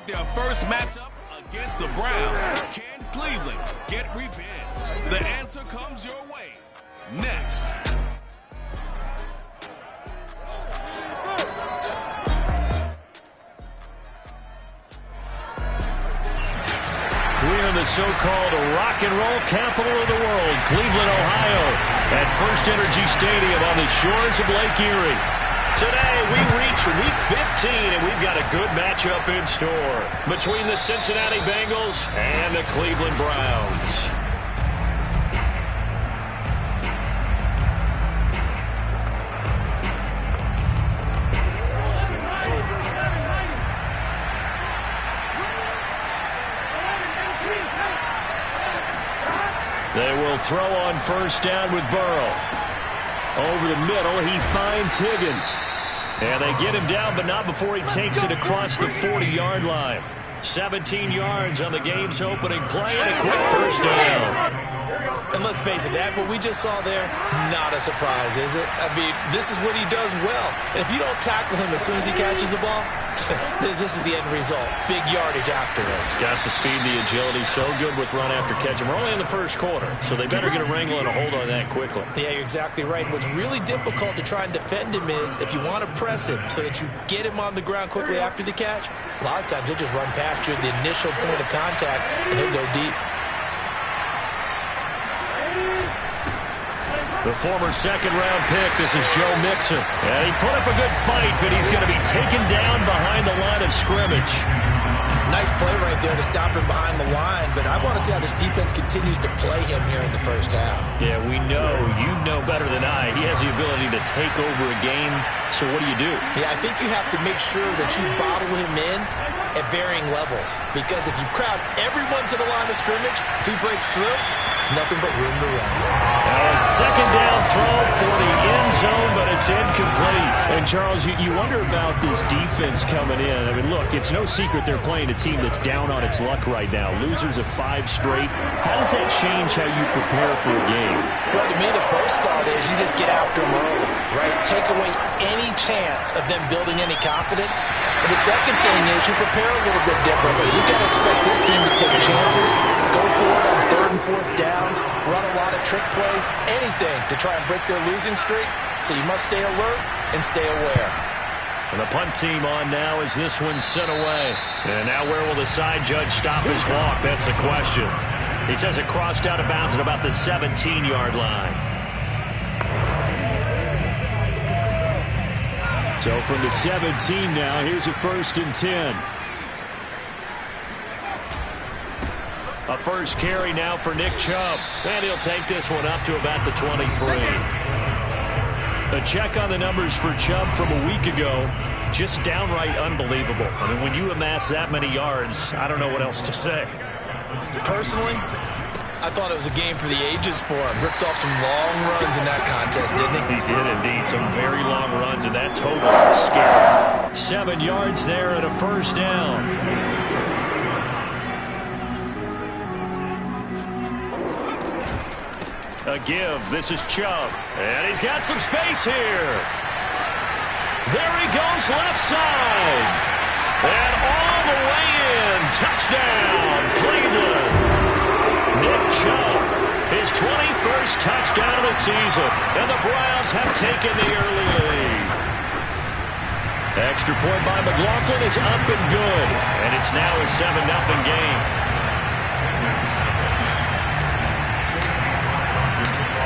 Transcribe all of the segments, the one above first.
get their first matchup against the Browns. Can Cleveland get revenge? The answer comes your way next. We're in the so-called rock and roll capital of the world, Cleveland, Ohio, at First Energy Stadium on the shores of Lake Erie. Today, we reach Week 15, and we've got a good matchup in store between the Cincinnati Bengals and the Cleveland Browns. They will throw on first down with Burrow. Over the middle, he finds Higgins. And they get him down, but not before he takes it across the 40-yard line. 17 yards on the game's opening play and a quick first down. And let's face it, that what we just saw there, not a surprise, is it? I mean, this is what he does well. And if you don't tackle him as soon as he catches the ball, this is the end result. Big yardage afterwards. Got the speed, the agility, so good with run after catch. And we're only in the first quarter, so they better get a wrangle and a hold on that quickly. Yeah, you're exactly right. What's really difficult to try and defend him is if you want to press him so that you get him on the ground quickly after the catch, a lot of times he'll just run past you at the initial point of contact, and he'll go deep. The former second-round pick, this is Joe Mixon. And he put up a good fight, but he's going to be taken down behind the line of scrimmage. Nice play right there to stop him behind the line, but I want to see how this defense continues to play him here in the first half. Yeah, we know, you know better than I, he has the ability to take over a game, so what do? Yeah, I think you have to make sure that you bottle him in at varying levels, because if you crowd everyone to the line of scrimmage, if he breaks through, there's nothing but room to run. Now a second down throw for the end zone, but it's incomplete. And Charles, you wonder about this defense coming in. I mean, look, it's no secret they're playing a team that's down on its luck right now. Losers of 5 straight. How does that change how you prepare for a game? Well, to me, the first thought is you just get after them early, right? Take away any chance of them building any confidence. But the second thing is you prepare a little bit differently. You got to expect this team to take chances, go for it on 3rd and 4th downs, run a lot of trick plays, anything to try and break their losing streak. So you must stay alert and stay aware. And the punt team on now as this one's sent away. And now where will the side judge stop his walk? That's the question. He says it crossed out of bounds at about the 17-yard line. So from the 17 now, here's a 1st and 10. A first carry now for Nick Chubb. And he'll take this one up to about the 23. A check on the numbers for Chubb from a week ago. Just downright unbelievable. I mean, when you amass that many yards, I don't know what else to say. Personally, I thought it was a game for the ages for him. Ripped off some long runs in that contest, didn't he? He did indeed. Some very long runs, and that total is scary. 7 yards there and a first down. A give. This is Chubb. And he's got some space here. There he goes left side. And all the way in. Touchdown, Cleveland. Nick Chubb, his 21st touchdown of the season. And the Browns have taken the early lead. Extra point by McLaughlin is up and good. And it's now a 7-0 game.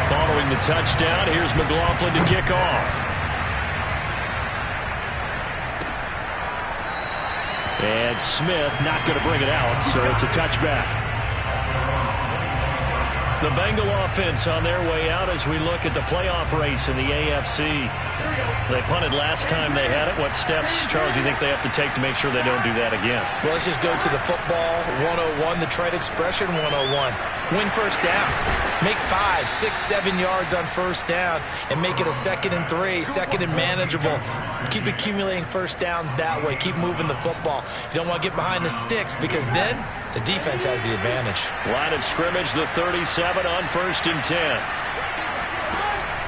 Following the touchdown, here's McLaughlin to kick off. And Smith not going to bring it out, so it's a touchback. The Bengal offense on their way out as we look at the playoff race in the AFC. They punted last time they had it. What steps, Charles, do you think they have to take to make sure they don't do that again? Well, let's just go to the football 101, the trade expression 101. Win first down. Make 5, 6, 7 yards on first down and make it a 2nd and 3, 2nd and manageable. Keep accumulating first downs that way. Keep moving the football. You don't want to get behind the sticks because then the defense has the advantage. Line of scrimmage, the 37 on 1st and 10.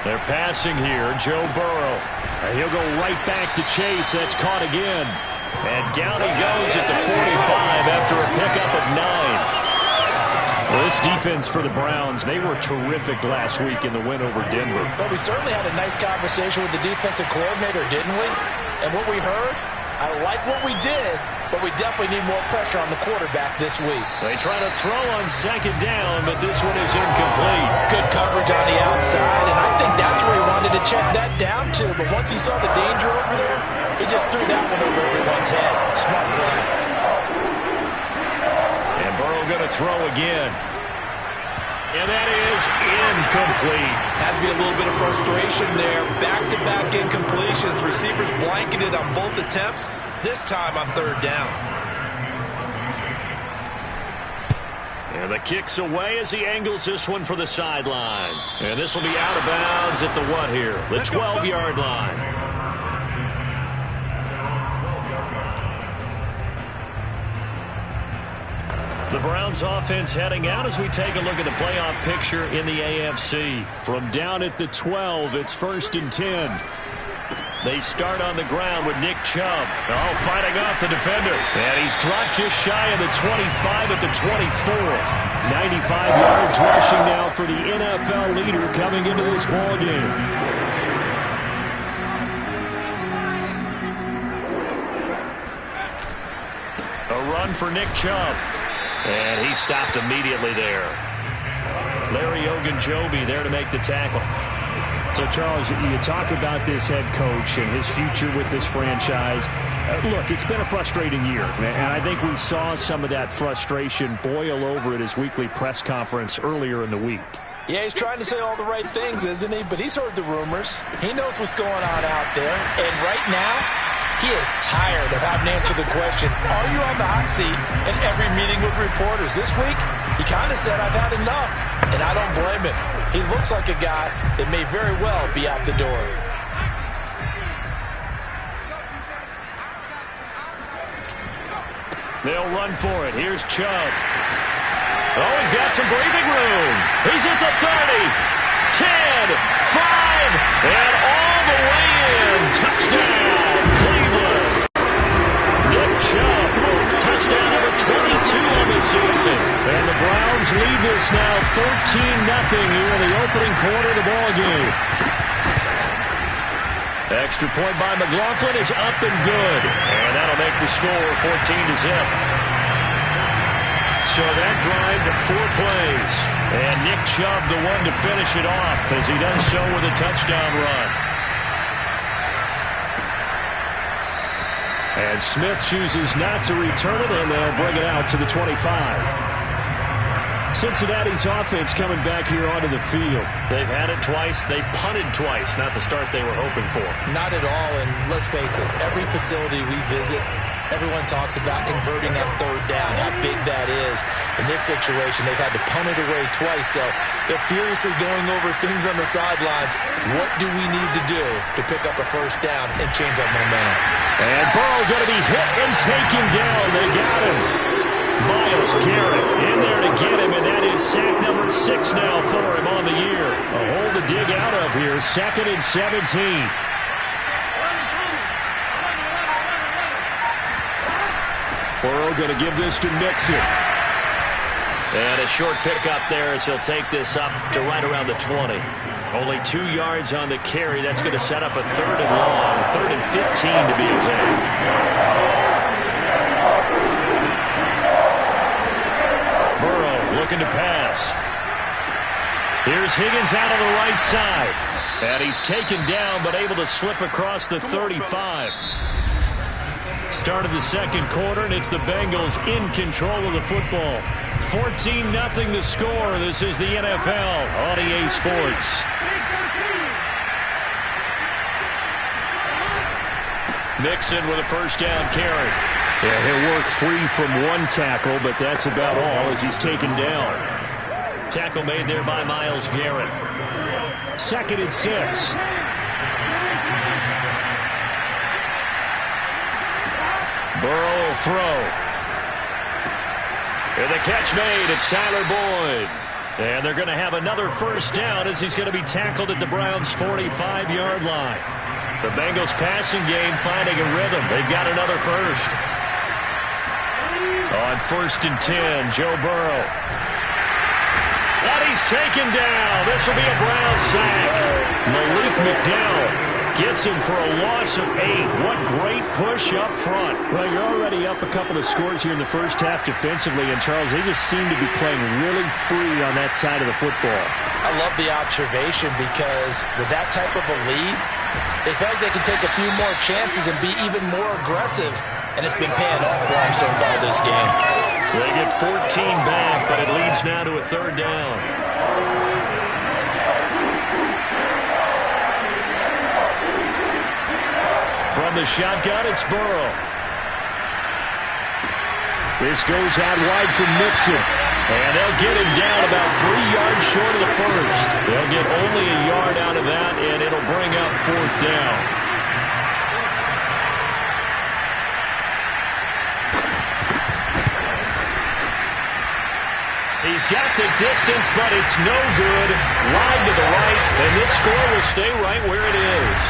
They're passing here, Joe Burrow. And he'll go right back to Chase. That's caught again. And down he goes at the 45. pickup of 9. Well, this defense for the Browns, they were terrific last week in the win over Denver. Well, we certainly had a nice conversation with the defensive coordinator, didn't we? And what we heard, I like what we did, but we definitely need more pressure on the quarterback this week. They try to throw on second down, but this one is incomplete. Good coverage on the outside, and I think that's where he wanted to check that down to. But once he saw the danger over there, he just threw that one over everyone's head. Smart play. And Burrow going to throw again. And that is incomplete. Has to be a little bit of frustration there. Back-to-back incompletions. Receivers blanketed on both attempts, this time on third down. And the kick's away as he angles this one for the sideline. And this will be out of bounds at the what here? The 12-yard line. The Browns offense heading out as we take a look at the playoff picture in the AFC. From down at the 12, it's 1st and 10. They start on the ground with Nick Chubb. Oh, fighting off the defender. And he's dropped just shy of the 25 at the 24. 95 yards rushing now for the NFL leader coming into this ballgame. A run for Nick Chubb. And he stopped immediately there. Larry Ogunjobi there to make the tackle. So, Charles, you talk about this head coach and his future with this franchise. Look, it's been a frustrating year, and I think we saw some of that frustration boil over at his weekly press conference earlier in the week. Yeah, he's trying to say all the right things, isn't he? But he's heard the rumors. He knows what's going on out there. And right now, he is tired of having to answer the question, are you on the hot seat in every meeting with reporters? This week, he kind of said, I've had enough, and I don't blame him. He looks like a guy that may very well be out the door. They'll run for it. Here's Chubb. Oh, he's got some breathing room. He's at the 30, 10, 5, and all the way in. Touchdown, Cleveland. Nick Chubb, touchdown number 22 on the season. And the Browns lead this now 14-0 here in the opening quarter of the ballgame. Extra point by McLaughlin is up and good. And that'll make the score 14-0. So that drive, 4 plays. And Nick Chubb, the one to finish it off as he does so with a touchdown run. And Smith chooses not to return it, and they'll bring it out to the 25. Cincinnati's offense coming back here onto the field. They've had it twice. They've punted twice. Not the start they were hoping for. Not at all, and let's face it, every facility we visit, everyone talks about converting on third down, how big that is. In this situation, they've had to punt it away twice, so they're furiously going over things on the sidelines. What do we need to do to pick up a first down and change our momentum? And Burrow going to be hit and taken down. They got him. Myles Garrett in there to get him, and that is sack number 6 now for him on the year. A hole to dig out of here, 2nd and 17. Burrow going to give this to Mixon. And a short pickup there as he'll take this up to right around the 20. Only 2 yards on the carry. That's going to set up a 3rd and long, 3rd and 15 to be exact. Burrow looking to pass. Here's Higgins out on the right side. And he's taken down but able to slip across the 35. Start of the second quarter, and it's the Bengals in control of the football. 14-0 the score. This is the NFL on EA Sports. Mixon with a first down carry. Yeah, he'll work free from one tackle, but that's about all as he's taken down. Tackle made there by Myles Garrett. 2nd and 6. Burrow will throw. And the catch made. It's Tyler Boyd. And they're going to have another first down as he's going to be tackled at the Browns' 45-yard line. The Bengals passing game finding a rhythm. They've got another first. On 1st and 10. Joe Burrow. And he's taken down. This will be a Brown sack. Malik McDowell gets him for a loss of 8. What great push up front. Well, you're already up a couple of scores here in the first half defensively, and Charles, they just seem to be playing really free on that side of the football. I love the observation because with that type of a lead, they feel like they can take a few more chances and be even more aggressive, and it's been paying off for them so far this game. They get 14 back, but it leads now to a 3rd down. From the shotgun, it's Burrow. This goes out wide for Mixon. And they'll get him down about 3 yards short of the first. They'll get only a yard out of that, and it'll bring up 4th down. He's got the distance, but it's no good. Wide to the right, and this score will stay right where it is.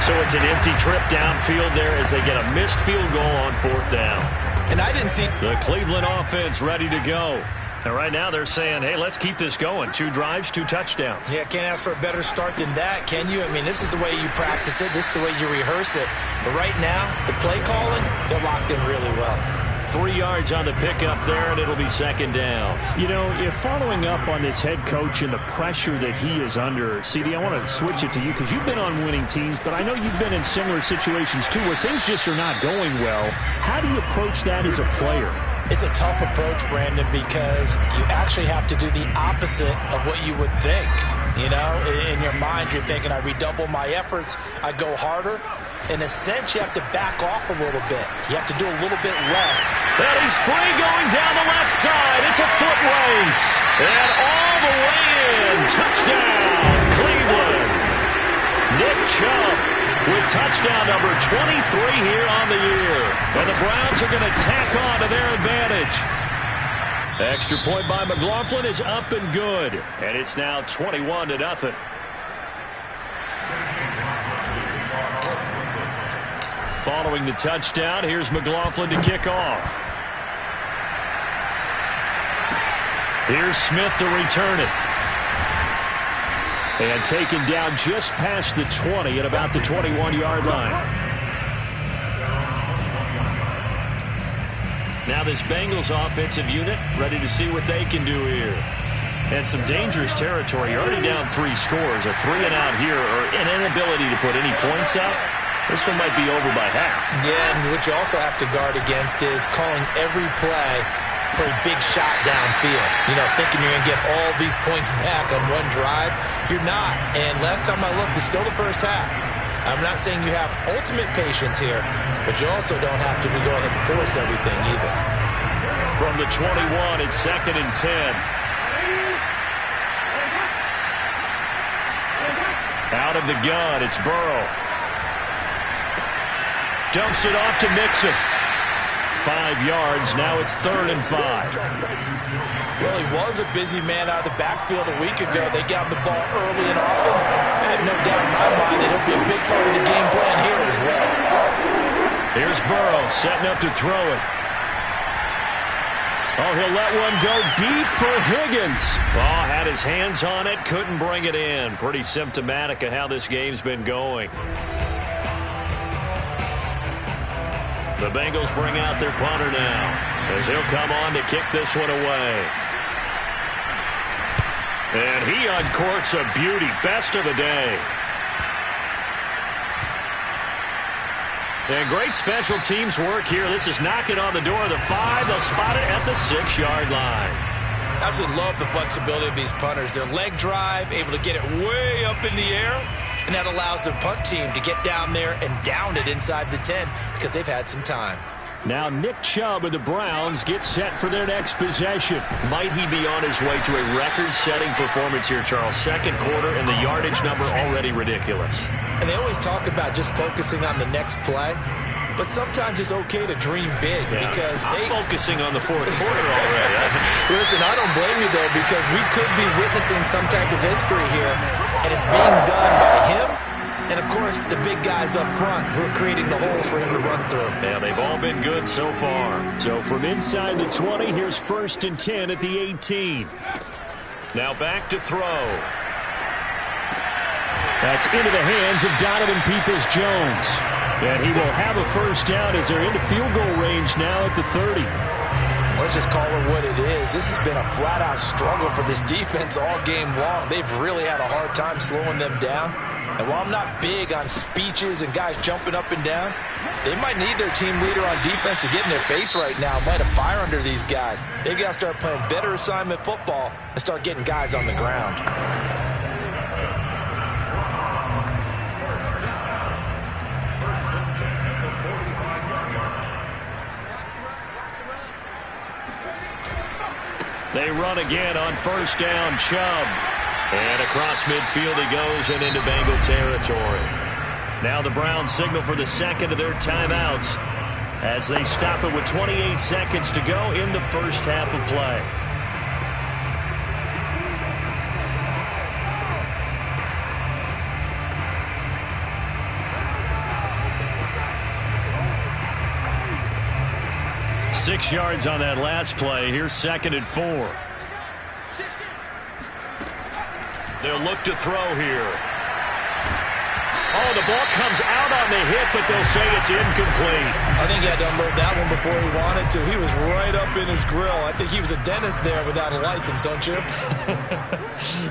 So it's an empty trip downfield there as they get a missed field goal on 4th down. And I didn't see the Cleveland offense ready to go. And right now they're saying, hey, let's keep this going. 2 drives, 2 touchdowns. Yeah, can't ask for a better start than that, can you? I mean, this is the way you practice it. This is the way you rehearse it. But right now, the play calling, they're locked in really well. 3 yards on the pickup there, and it'll be 2nd down. You know, if following up on this head coach and the pressure that he is under, CD, I want to switch it to you because you've been on winning teams, but I know you've been in similar situations too where things just are not going well. How do you approach that as a player? It's a tough approach, Brandon, because you actually have to do the opposite of what you would think. You know, in your mind, you're thinking, I redouble my efforts, I go harder. In a sense, you have to back off a little bit. You have to do a little bit less. And he's free going down the left side. It's a foot race. And all the way in. Touchdown, Cleveland. Nick Chubb with touchdown number 23 here on the year. And the Browns are going to tack on to their advantage. Extra point by McLaughlin is up and good. And it's now 21-0. Following the touchdown, here's McLaughlin to kick off. Here's Smith to return it. And taken down just past the 20 at about the 21-yard line. Now this Bengals offensive unit ready to see what they can do here. And some dangerous territory. You're already down 3 scores. A 3-and-out here or an inability to put any points up. This one might be over by half. Yeah, and what you also have to guard against is calling every play for a big shot downfield. You know, thinking you're going to get all these points back on one drive. You're not. And last time I looked, it's still the first half. I'm not saying you have ultimate patience here, but you also don't have to go ahead and force everything either. From the 21, it's 2nd and 10. Out of the gun, it's Burrow. Dumps it off to Mixon. 5 yards. Now it's 3rd and 5. Well, he was a busy man out of the backfield a week ago. They got the ball early and often. I have no doubt in my mind that he'll be a big part of the game plan here as well. Here's Burrow setting up to throw it. Oh, he'll let one go deep for Higgins. Oh, had his hands on it, couldn't bring it in. Pretty symptomatic of how this game's been going. The Bengals bring out their punter now as he'll come on to kick this one away. And he uncorks a beauty. Best of the day. And great special teams work here. This is knocking on the door of the 5. They'll spot it at the 6-yard line. Absolutely love the flexibility of these punters. Their leg drive, able to get it way up in the air. And that allows their punt team to get down there and down it inside the 10 because they've had some time. Now Nick Chubb of the Browns gets set for their next possession. Might he be on his way to a record-setting performance here, Charles? 2nd quarter and the yardage number already ridiculous. And they always talk about just focusing on the next play. But sometimes it's okay to dream big because I'm focusing on the 4th quarter already. Listen, I don't blame you, though, because we could be witnessing some type of history here, and it's being done by him and, of course, the big guys up front who are creating the holes for him to run through. Yeah, they've all been good so far. So from inside the 20, here's 1st and 10 at the 18. Now back to throw. That's into the hands of Donovan Peoples-Jones. And he will have a first down as they're into field goal range now at the 30. Let's just call it what it is. This has been a flat-out struggle for this defense all game long. They've really had a hard time slowing them down. And while I'm not big on speeches and guys jumping up and down, they might need their team leader on defense to get in their face right now, light a fire under these guys. They've got to start playing better assignment football and start getting guys on the ground. They run again on first down, Chubb. And across midfield he goes and into Bengal territory. Now the Browns signal for the second of their timeouts as they stop it with 28 seconds to go in the first half of play. Six yards on that last play. Here's 2nd and 4. They'll look to throw here. Oh, the ball comes out on the hit, but they'll say it's incomplete. I think he had to unload that one before he wanted to. He was right up in his grill. I think he was a dentist there without a license, don't you?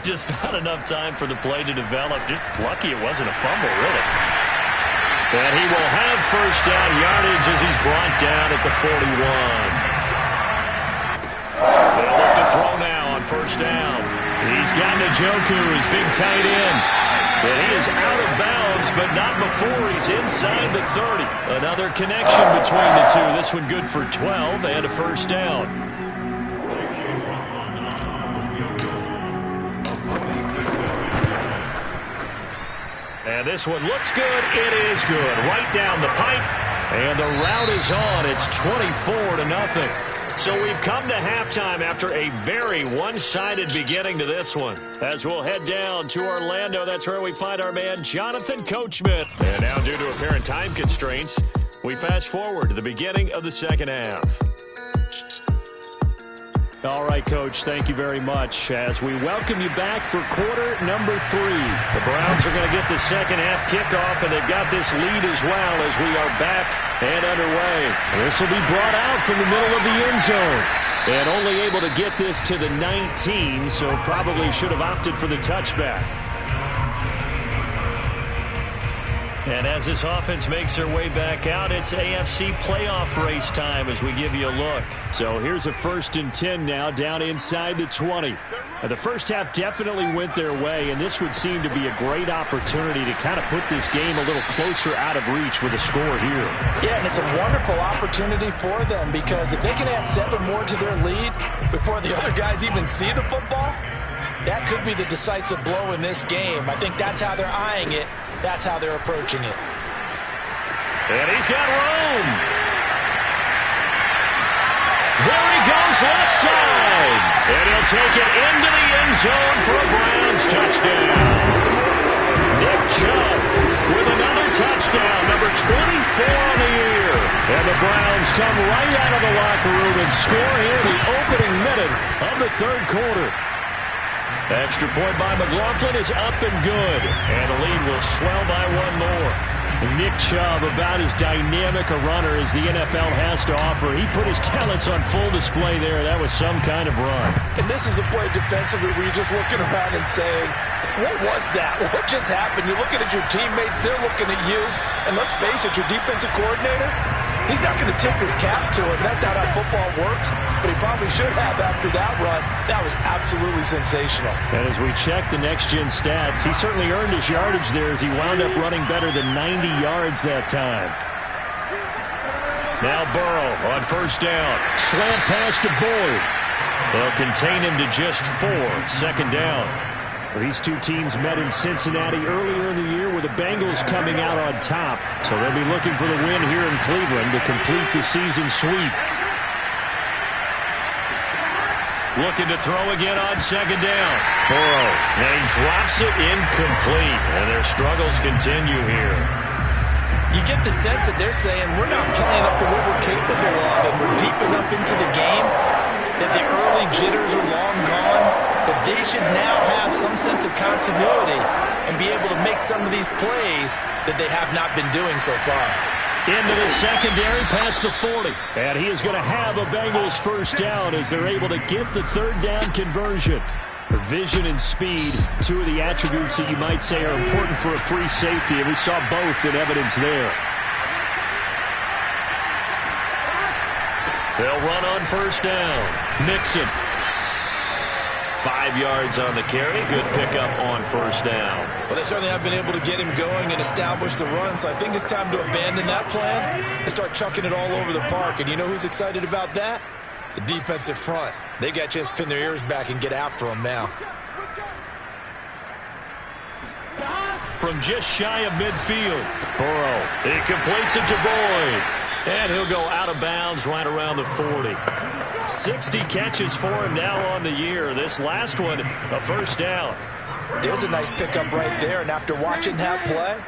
Just not enough time for the play to develop. Just lucky it wasn't a fumble, really. And he will have first down yardage as he's brought down at the 41. They'll look to throw now on first down. He's got Njoku, his big tight end. And he is out of bounds, but not before he's inside the 30. Another connection between the two. This one good for 12 and a first down. And this one looks good. It is good. Right down the pipe. And the route is on. It's 24-0. So we've come to halftime after a very one-sided beginning to this one. As we'll head down to Orlando, that's where we find our man Jonathan Coachman. And now, due to apparent time constraints, we fast forward to the beginning of the second half. All right, Coach, thank you very much. As we welcome you back for quarter number 3. The Browns are going to get the second half kickoff, and they've got this lead as well as we are back and underway. This will be brought out from the middle of the end zone. And only able to get this to the 19, so probably should have opted for the touchback. And as this offense makes their way back out, it's AFC playoff race time as we give you a look. So here's a 1st and 10 now down inside the 20. Now, the first half definitely went their way, and this would seem to be a great opportunity to kind of put this game a little closer out of reach with a score here. Yeah, and it's a wonderful opportunity for them because if they can add 7 more to their lead before the other guys even see the football, that could be the decisive blow in this game. I think that's how they're eyeing it. That's how they're approaching it. And he's got room. There he goes left side. And he'll take it into the end zone for a Browns touchdown. Nick Chubb with another touchdown, number 24 on the year. And the Browns come right out of the locker room and score here in the opening minute of the third quarter. Extra point by McLaughlin is up and good. And the lead will swell by 1 more. Nick Chubb, about as dynamic a runner as the NFL has to offer. He put his talents on full display there. That was some kind of run. And this is a play defensively where you're just looking around and saying, what was that? What just happened? You're looking at your teammates. They're looking at you. And let's face it, your defensive coordinator, he's not going to tip his cap to it. That's not how football works. But he probably should have after that run. That was absolutely sensational. And as we check the next-gen stats, he certainly earned his yardage there as he wound up running better than 90 yards that time. Now Burrow on first down. Slant pass to Boyd. They'll contain him to just 4. Second down. These two teams met in Cincinnati earlier in the year with the Bengals coming out on top. So they'll be looking for the win here in Cleveland to complete the season sweep. Looking to throw again on second down. Burrow, and he drops it incomplete. And their struggles continue here. You get the sense that they're saying we're not playing up to what we're capable of, and we're deep enough into the game that the early jitters are long gone, that they should now have some sense of continuity and be able to make some of these plays that they have not been doing so far. Into the secondary, past the 40. And he is going to have a Bengals first down as they're able to get the third down conversion. For vision and speed, two of the attributes that you might say are important for a free safety, and we saw both in evidence there. They'll run on first down. Mixon. 5 yards on the carry. Good pickup on first down. Well, they certainly have been able to get him going and establish the run, so I think it's time to abandon that plan and start chucking it all over the park. And you know who's excited about that? The defensive front. They got a chance to pin their ears back and get after him now. From just shy of midfield, Burrow. He completes it to Boyd. And he'll go out of bounds right around the 40. 60 catches for him now on the year. This last one, a first down. There's a nice pickup right there, and after watching that play,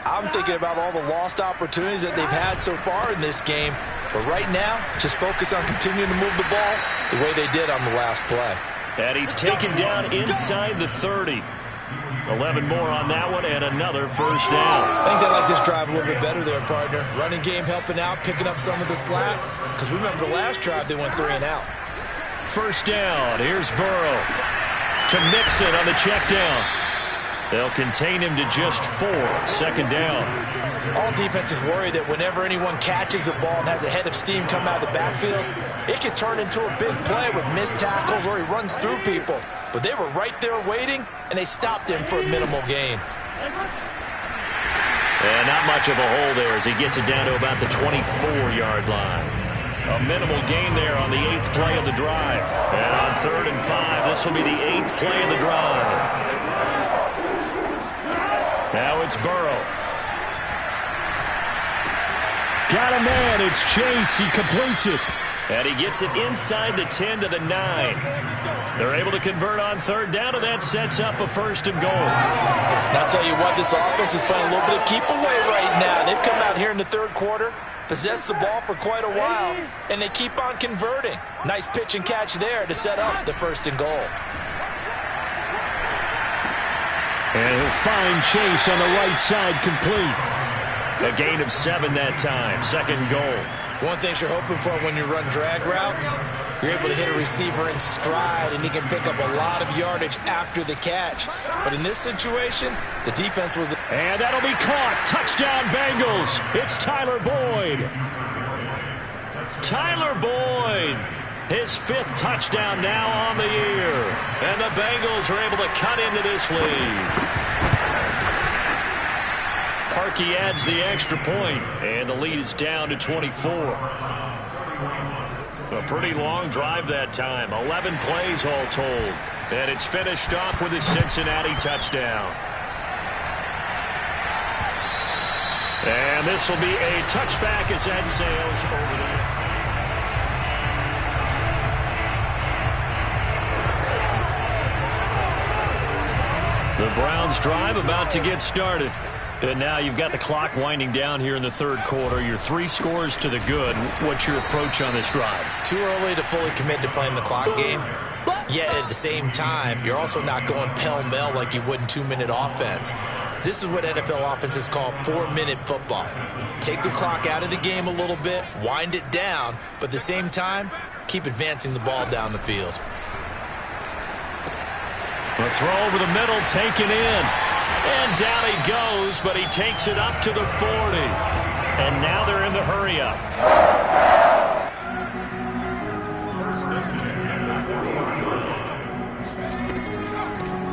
I'm thinking about all the lost opportunities that they've had so far in this game. But right now, just focus on continuing to move the ball the way they did on the last play. And he's taken down inside the 30. 11 more on that one, and another first down. I think they like this drive a little bit better there, partner. Running game helping out, picking up some of the slack. Because remember, the last drive, they went 3 and out. First down. Here's Burrow to Mixon on the check down. They'll contain him to just 4. Second down. All defenses worry that whenever anyone catches the ball and has a head of steam come out of the backfield, it can turn into a big play with missed tackles or he runs through people. But they were right there waiting, and they stopped him for a minimal gain. And not much of a hole there as he gets it down to about the 24-yard line. A minimal gain there on the 8th play of the drive. And on 3rd and 5, this will be the 8th play of the drive. Now it's Burrow. Got a man. It's Chase. He completes it. And he gets it inside the 10 to the 9. They're able to convert on 3rd down, and that sets up a 1st and goal. Now, I'll tell you what, this offense is playing a little bit of keep away right now. They've come out here in the 3rd quarter, possessed the ball for quite a while, and they keep on converting. Nice pitch and catch there to set up the 1st and goal. And he'll find Chase on the right side, complete. A gain of 7 that time. 2nd goal. One thing you're hoping for when you run drag routes, you're able to hit a receiver in stride, and he can pick up a lot of yardage after the catch. But in this situation, the defense was... And that'll be caught. Touchdown, Bengals. It's Tyler Boyd. Tyler Boyd. His 5th touchdown now on the year. And the Bengals are able to cut into this lead. Parkey adds the extra point, and the lead is down to 24. A pretty long drive that time. 11 plays all told. And it's finished off with a Cincinnati touchdown. And this will be a touchback as that sails over the... The Browns drive about to get started. And now you've got the clock winding down here in the 3rd quarter. You're 3 scores to the good. What's your approach on this drive? Too early to fully commit to playing the clock game. Yet at the same time, you're also not going pell-mell like you would in 2-minute offense. This is what NFL offenses call 4-minute football. Take the clock out of the game a little bit, wind it down, but at the same time, keep advancing the ball down the field. A throw over the middle, taken in. And down he goes, but he takes it up to the 40. And now they're in the hurry-up.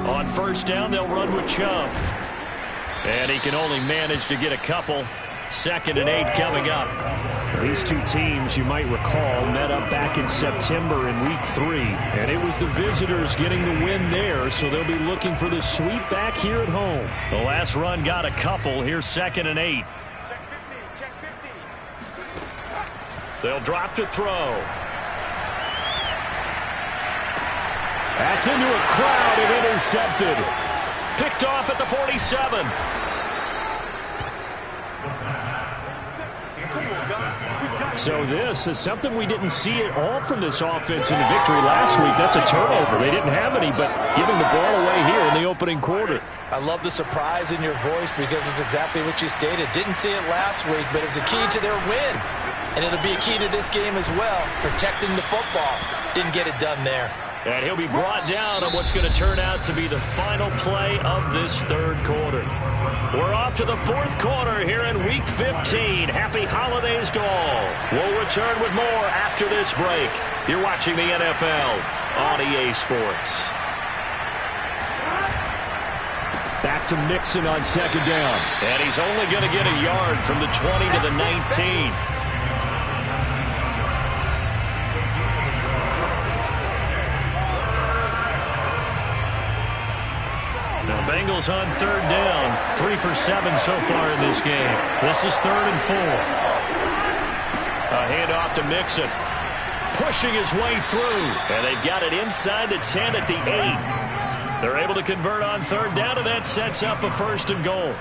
On 1st down, they'll run with Chubb. And he can only manage to get a couple. 2nd and 8 coming up. These two teams, you might recall, met up back in September in Week 3. And it was the visitors getting the win there, so they'll be looking for the sweep back here at home. The last run got a couple. Here's 2nd and 8. Check 50. They'll drop to throw. That's into a crowd and intercepted. Picked off at the 47. So this is something we didn't see at all from this offense in the victory last week. That's a turnover. They didn't have any, but giving the ball away here in the opening quarter. I love the surprise in your voice because it's exactly what you stated. Didn't see it last week, but it was a key to their win. And it'll be a key to this game as well, protecting the football. Didn't get it done there. And he'll be brought down on what's going to turn out to be the final play of this third quarter. We're off to the fourth quarter here in Week 15. Happy holidays to all. We'll return with more after this break. You're watching the NFL on EA Sports. Back to Mixon on second down. And he's only going to get a yard from the 20 to the 19. Now Bengals on third down. 3 for 7 so far in this game. This is 3rd and 4. A handoff to Mixon. Pushing his way through. And they've got it inside the 10 at the 8. They're able to convert on third down, and that sets up a 1st and goal.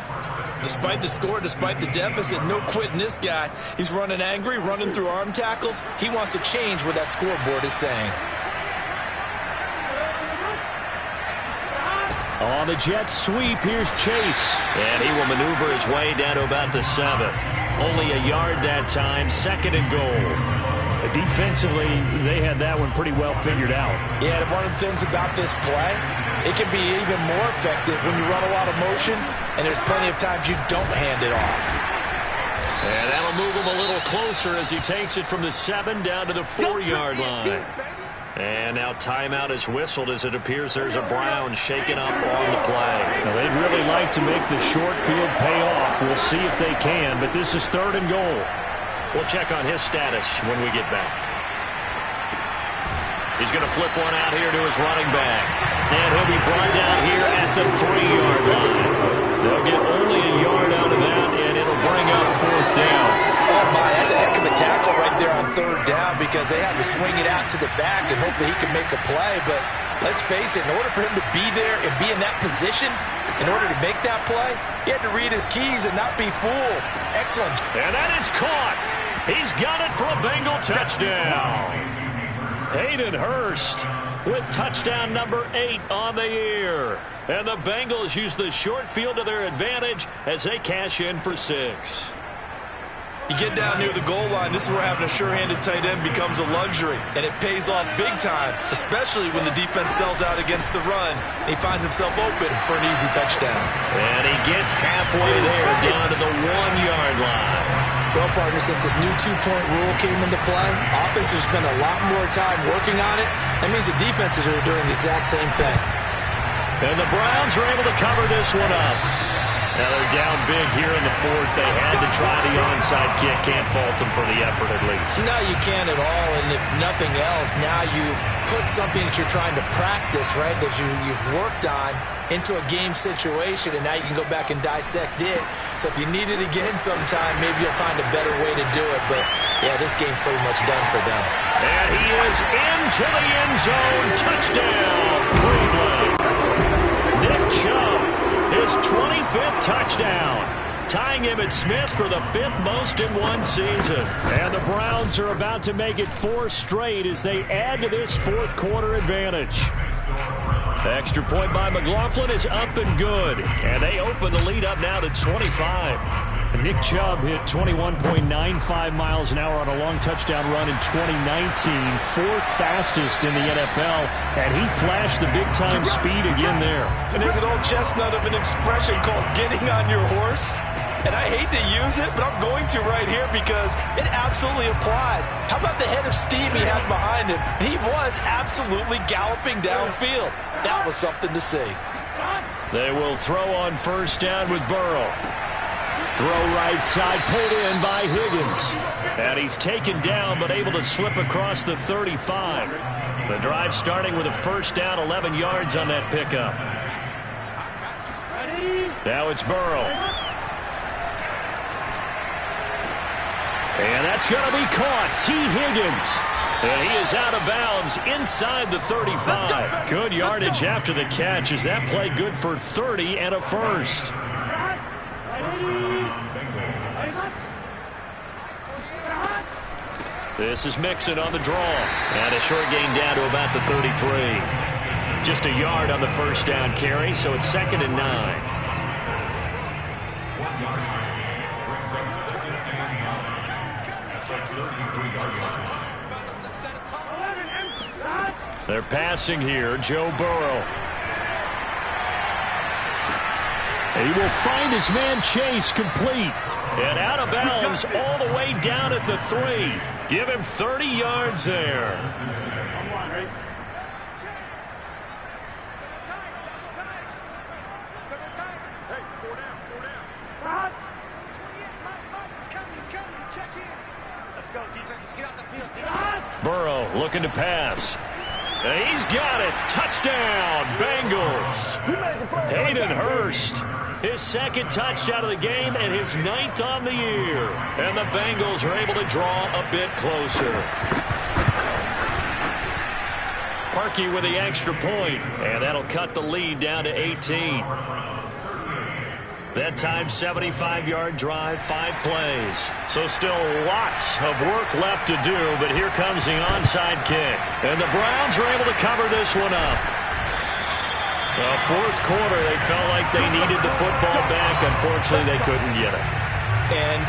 Despite the score, despite the deficit, no quitting this guy. He's running angry, running through arm tackles. He wants to change what that scoreboard is saying. On the jet sweep, here's Chase. And he will maneuver his way down to about the 7. Only a yard that time, 2nd and goal. Defensively, they had that one pretty well figured out. Yeah, and one of the things about this play, it can be even more effective when you run a lot of motion, and there's plenty of times you don't hand it off. And that'll move him a little closer as he takes it from the 7 down to the 4-yard line. And now timeout is whistled as it appears there's a Brown shaken up on the play. Now, they'd really like to make the short field pay off. We'll see if they can, but this is 3rd and goal. We'll check on his status when we get back. He's going to flip one out here to his running back. And he'll be brought down here at the 3-yard line. They'll get only a yard out of that, and it'll bring up 4th down. Oh, my, that's a heck of a tackle right there on 3rd down because they had to swing it out to the back and hope that he could make a play. But let's face it, in order for him to be there and be in that position, in order to make that play, he had to read his keys and not be fooled. Excellent. And that is caught. He's got it for a Bengal touchdown. Hayden Hurst with touchdown number 8 on the year. And the Bengals use the short field to their advantage as they cash in for 6. You get down near the goal line, this is where having a sure-handed tight end becomes a luxury, and it pays off big time, especially when the defense sells out against the run. He finds himself open for an easy touchdown. And he gets halfway there down to the 1-yard line. Well, partner, since this new 2-point rule came into play, offenses spend a lot more time working on it. That means the defenses are doing the exact same thing. And the Browns are able to cover this one up. Now they're down big here in the 4th. They had to try the onside kick. Can't fault them for the effort at least. No, you can't at all. And if nothing else, now you've put something that you're trying to practice, right, that you've worked on into a game situation, and now you can go back and dissect it. So if you need it again sometime, maybe you'll find a better way to do it. But, yeah, this game's pretty much done for them. And he is into the end zone. Touchdown, Cleveland. Nick Chubb, his 25th touchdown, tying Emmitt Smith for the 5th most in one season. And the Browns are about to make it 4 straight as they add to this 4th quarter advantage. Extra point by McLaughlin is up and good. And they open the lead up now to 25. Nick Chubb hit 21.95 miles an hour on a long touchdown run in 2019, 4th fastest in the NFL, and he flashed the big-time speed again there. And there's an old chestnut of an expression called getting on your horse. And I hate to use it, but I'm going to right here because it absolutely applies. How about the head of steam he had behind him? And he was absolutely galloping downfield. That was something to see. They will throw on 1st down with Burrow. Throw right side, pulled in by Higgins. And he's taken down but able to slip across the 35. The drive starting with a 1st down, 11 yards on that pickup. Now it's Burrow. And that's going to be caught. T. Higgins And he is out of bounds inside the 35. Good yardage after the catch as that play good for 30 and a first. This is Mixon on the draw. And a short gain down to about the 33. Just a yard on the first down carry, so it's 2nd and 9. They're passing here. Joe Burrow. He will find his man Chase complete. And out of bounds all the way down at the 3. Give him 30 yards there. Burrow looking to pass. He's got it. Touchdown, Bengals. Hayden Hurst, his 2nd touchdown of the game and his 9th on the year. And the Bengals are able to draw a bit closer. Parkey with the extra point, and that'll cut the lead down to 18. That time, 75-yard drive, 5 plays. So still lots of work left to do, but here comes the onside kick. And the Browns are able to cover this one up. The 4th quarter, they felt like they needed the football back. Unfortunately, they couldn't get it. And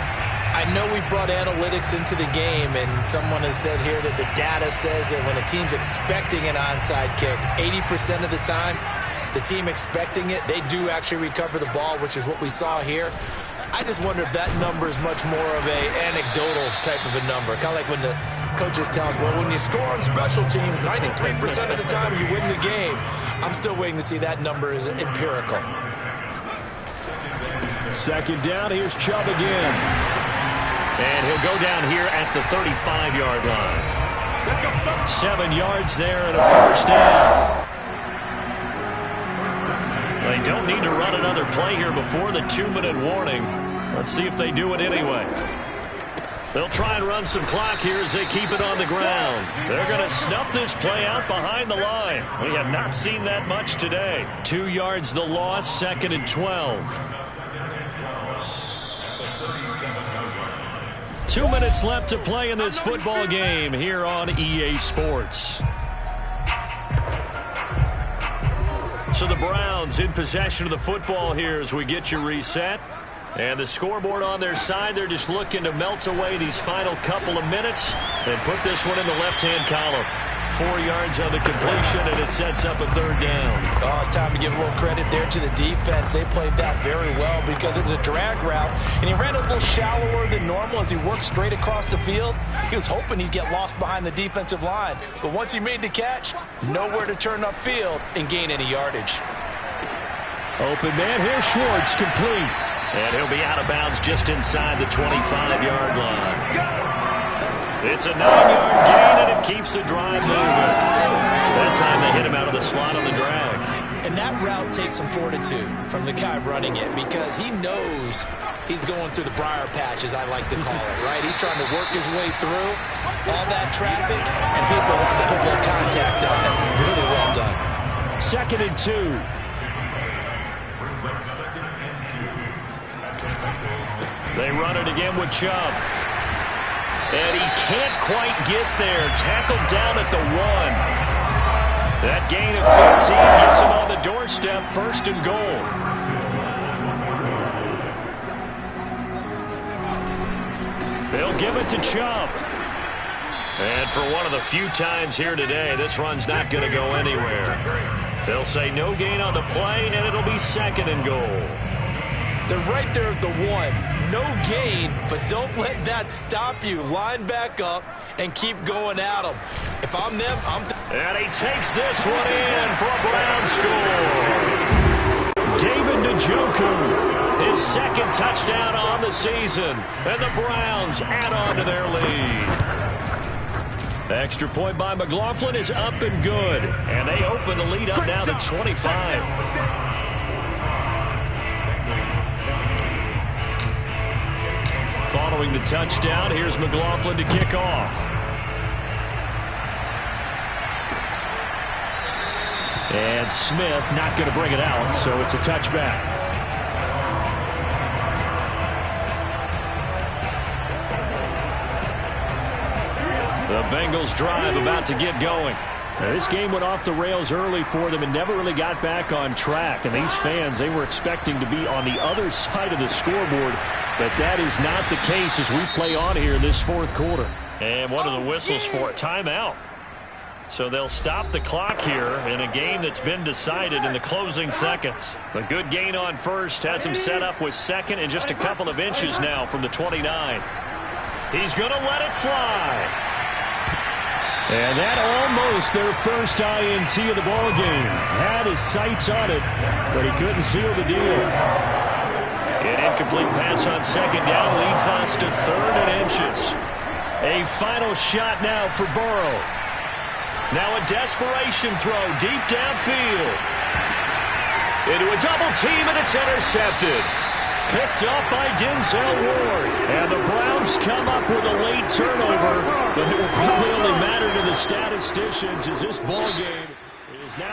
I know we brought analytics into the game, and someone has said here that the data says that when a team's expecting an onside kick, 80% of the time, the team expecting it, they do actually recover the ball, which is what we saw here. I just wonder if that number is much more of a anecdotal type of a number. Kind of like when the coaches tell us, well, when you score on special teams, 93% of the time you win the game. I'm still waiting to see that number is empirical. 2nd down, here's Chubb again. And he'll go down here at the 35-yard line. 7 yards there and a first down. They don't need to run another play here before the 2-minute warning. Let's see if they do it anyway. They'll try and run some clock here as they keep it on the ground. They're going to snuff this play out behind the line. We have not seen that much today. 2 yards the loss, 2nd and 12. 2 minutes left to play in this football game here on EA Sports. So the Browns in possession of the football here as we get you reset. And the scoreboard on their side, they're just looking to melt away these final couple of minutes and put this one in the left-hand column. 4 yards on the completion, and it sets up a 3rd down. Oh, it's time to give a little credit there to the defense. They played that very well because it was a drag route, and he ran a little shallower than normal as he worked straight across the field. He was hoping he'd get lost behind the defensive line, but once he made the catch, nowhere to turn upfield and gain any yardage. Open man here, Schwartz, complete. And he'll be out of bounds just inside the 25-yard line. It's a 9-yard gain, and it keeps the drive moving. That time they hit him out of the slot on the drag. And that route takes some fortitude from the guy running it because he knows he's going through the briar patch, as I like to call it, right? He's trying to work his way through all that traffic, and people want to put a little contact on it. Really well done. 2nd and 2. They run it again with Chubb. And he can't quite get there. Tackled down at the 1. That gain of 15 gets him on the doorstep, 1st and goal. They'll give it to Chubb. And for one of the few times here today, this run's not going to go anywhere. They'll say no gain on the play, and it'll be 2nd and goal. They're right there at the 1. No gain, but don't let that stop you. Line back up and keep going at them. If I'm them, And he takes this one in for a Brown score. David Njoku, his 2nd touchdown on the season. And the Browns add on to their lead. Extra point by McLaughlin is up and good. And they open the lead up now to 25. Following the touchdown, here's McLaughlin to kick off. And Smith not going to bring it out, so it's a touchback. The Bengals drive about to get going. Now, this game went off the rails early for them and never really got back on track. And these fans, they were expecting to be on the other side of the scoreboard. But that is not the case as we play on here in this fourth quarter. And one of the whistles for a timeout. So they'll stop the clock here in a game that's been decided in the closing seconds. A good gain on first has him set up with second and just a couple of inches now from the 29. He's going to let it fly. And that almost their first INT of the ball game. Had his sights on it, but he couldn't seal the deal. An incomplete pass on second down leads us to 3rd and inches. A final shot now for Burrow. Now a desperation throw deep downfield. Into a double team, and it's intercepted. Picked up by Denzel Ward. And the Browns come up with a late turnover, but it will probably only matter to the statisticians as this ball game is now